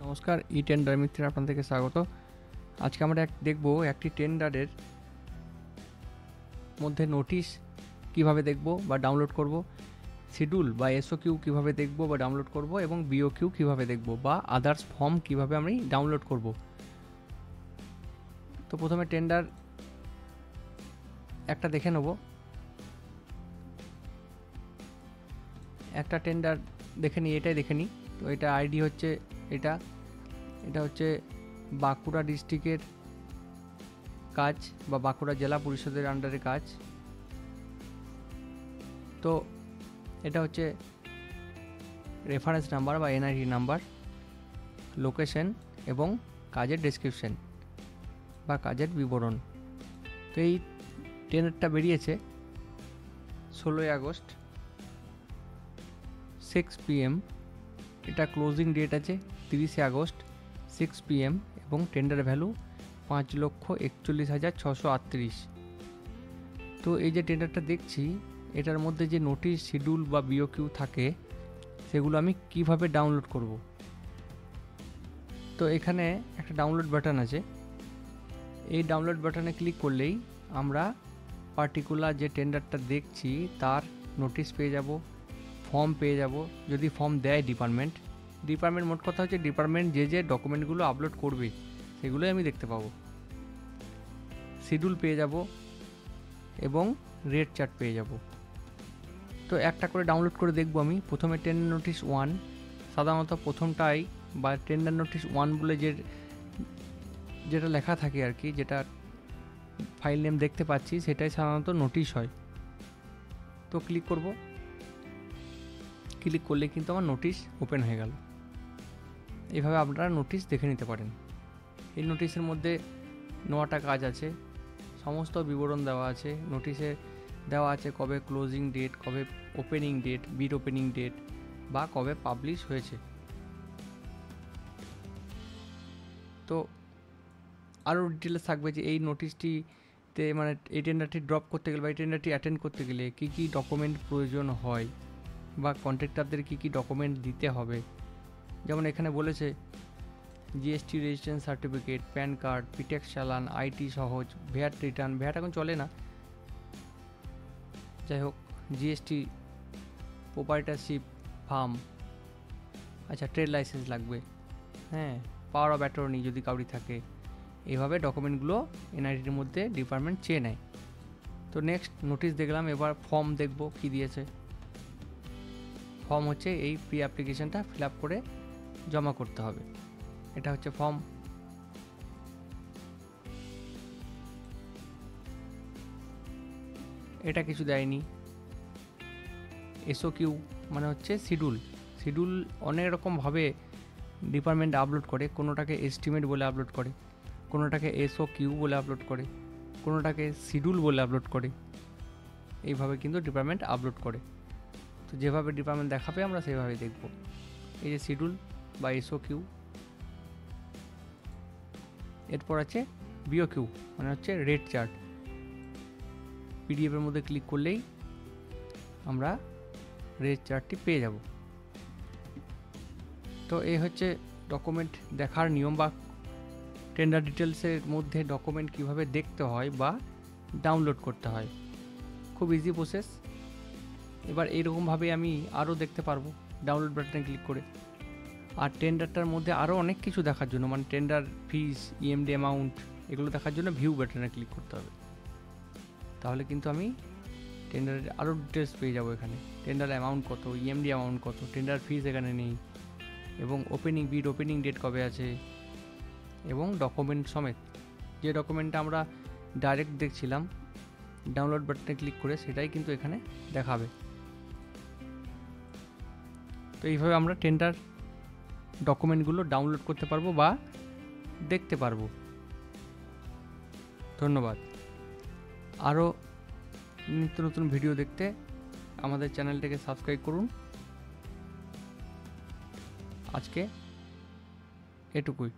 নমস্কার, ই টেন্ডার মিত্রে আপনাদেরকে স্বাগত। আজকে আমরা দেখব একটি টেন্ডারের মধ্যে নোটিশ কিভাবে দেখব বা ডাউনলোড করব, শিডিউল বা এসওকিউ কিভাবে দেখব বা ডাউনলোড করব, এবং বিওকিউ কিভাবে দেখব বা আদার্স ফর্ম কিভাবে আমি ডাউনলোড করব। তো প্রথমে টেন্ডার একটা দেখে নেব। একটা টেন্ডার দেখে নিই, এটাই দেখে নিই। তো এটা আইডি হচ্ছে এটা হচ্ছে বাঁকুড়া ডিস্ট্রিক্টের কাজ বা বাঁকুড়া জেলা পরিষদের আন্ডারে কাজ। তো এটা হচ্ছে রেফারেন্স নাম্বার বা এনআইডি নাম্বার, লোকেশন এবং কাজের ডেসক্রিপশন বা কাজের বিবরণ। তো এই টেন্ডারটা বেরিয়েছে 16ই আগস্ট 6 PM। এটা ক্লোজিং ডেট আছে 30শে আগস্ট 6 PM এবং টেন্ডার ভ্যালু 5,41,638। তো এই যে টেন্ডারটা দেখছি, এটার মধ্যে যে নোটিশ, শিডিউল বা বিওকিউ থাকে, সেগুলো আমি কিভাবে ডাউনলোড করব। তো এখানে একটা ডাউনলোড বাটন আছে। এই ডাউনলোড বাটনে ক্লিক করলেই আমরা পার্টিকুলার যে টেন্ডারটা দেখছি তার নোটিশ পেয়ে যাব, ফর্ম পেয়ে যাব। যদি ফর্ম দেয় ডিপার্টমেন্ট মোট কথা হচ্ছে ডিপার্টমেন্ট যে ডকুমেন্টগুলো আপলোড করবে সেগুলোই আমি দেখতে পাবো। শিডিউল পেয়ে যাব এবং রেট চার্ট পেয়ে যাব। তো একটা করে ডাউনলোড করে দেখব আমি। প্রথমে টেন্ডার নোটিশ 1, সাধারণত প্রথমটাই বা টেন্ডার নোটিশ 1 বলে যেটা লেখা থাকে আর কি, যেটা ফাইল নেম দেখতে পাচ্ছি সেটাই সাধারণত নোটিশ হয়। তো ক্লিক করব। ক্লিক করলে কিন্তু আমার নোটিশ ওপেন হয়ে গেল। এইভাবে আপনারা নোটিশ দেখে নিতে পারেন। এই নোটিশের মধ্যে 9টা কাজ আছে, সমস্ত বিবরণ দেওয়া আছে। নোটিশে দেওয়া আছে কবে ক্লোজিং ডেট, কবে ওপেনিং ডেট, বিড ওপেনিং ডেট বা কবে পাবলিশ হয়েছে। তো আরও ডিটেলস থাকবে যে এই নোটিশটিতে মানে এই টেন্ডারটি ড্রপ করতে গেলে বা এই টেন্ডারটি অ্যাটেন্ড করতে গেলে কী কী ডকুমেন্ট প্রয়োজন হয় বা কন্ট্রাক্টরদের কী কী ডকুমেন্ট দিতে হবে। যেমন এখানে বলেছে GST registration certificate, PAN card, পিটেক্স চালান, আইটি সহজ, ভ্যাট রিটার্ন। ভ্যাট এখন চলে না, যাই হোক, জিএসটি, প্রোপাইটারশিপ ফার্ম, আচ্ছা ট্রেড লাইসেন্স লাগবে, হ্যাঁ, পাওয়ার অফ অ্যাটর্নি যদি কাউরি থাকে। এইভাবে ডকুমেন্টগুলো এনআইডির মধ্যে ডিপার্টমেন্ট চেয়ে নেয়। তো নেক্সট নোটিশ দেখলাম, এবার ফর্ম দেখব কি দিয়েছে। ফর্ম হচ্ছে এই প্রি অ্যাপ্লিকেশনটা ফিল আপ করে জমা করতে হবে। এটা হচ্ছে ফর্ম। এটা কিছু দেয়নি। এসওকিউ মানে হচ্ছে শিডিউল অনেক রকমভাবে ডিপার্টমেন্ট আপলোড করে। কোনোটাকে এস্টিমেট বলে আপলোড করে, কোনোটাকে এসওকিউ বলে আপলোড করে, কোনোটাকে শিডিউল বলে আপলোড করে। এইভাবে কিন্তু ডিপার্টমেন্ট আপলোড করে। তো যেভাবে ডিপার্টমেন্ট দেখাবে আমরা সেভাবেই দেখব। এই যে শিডিউল বা এসওকিউ। এরপর আছে বিওকিউ মানে হচ্ছে রেট চার্ট। পিডিএফের মধ্যে ক্লিক করলেই আমরা রেট চার্টটি পেয়ে যাব। তো এই হচ্ছে ডকুমেন্ট দেখার নিয়ম বা টেন্ডার ডিটেলসের মধ্যে ডকুমেন্ট কিভাবে দেখতে হয় বা ডাউনলোড করতে হয়। খুব ইজি প্রসেস। এবার এইরকমভাবে আমি আরও দেখতে পারবো ডাউনলোড বাটনে ক্লিক করে। আর টেন্ডারটার মধ্যে আরও অনেক কিছু দেখার জন্য, মানে টেন্ডার ফিস, ইএমডি অ্যামাউন্ট, এগুলো দেখার জন্য ভিউ বাটনে ক্লিক করতে হবে। তাহলে কিন্তু আমি টেন্ডারের আরও ডিটেলস পেয়ে যাবো। এখানে টেন্ডার অ্যামাউন্ট কত, ইএমডি অ্যামাউন্ট কত, টেন্ডার ফিস এখানে নেই, এবং বিড ওপেনিং ডেট কবে আছে, এবং ডকুমেন্ট সমেত। যে ডকুমেন্টটা আমরা ডাইরেক্ট দেখছিলাম ডাউনলোড বাটনে ক্লিক করে, সেটাই কিন্তু এখানে দেখাবে। তো এইভাবে আমরা টেন্ডার ডকুমেন্টগুলো ডাউনলোড করতে পারবো বা দেখতে পারবো। ধন্যবাদ। আরও নিত্য নতুন ভিডিও দেখতে আমাদের চ্যানেলটাকে সাবস্ক্রাইব করুন। আজকে এটুকুই।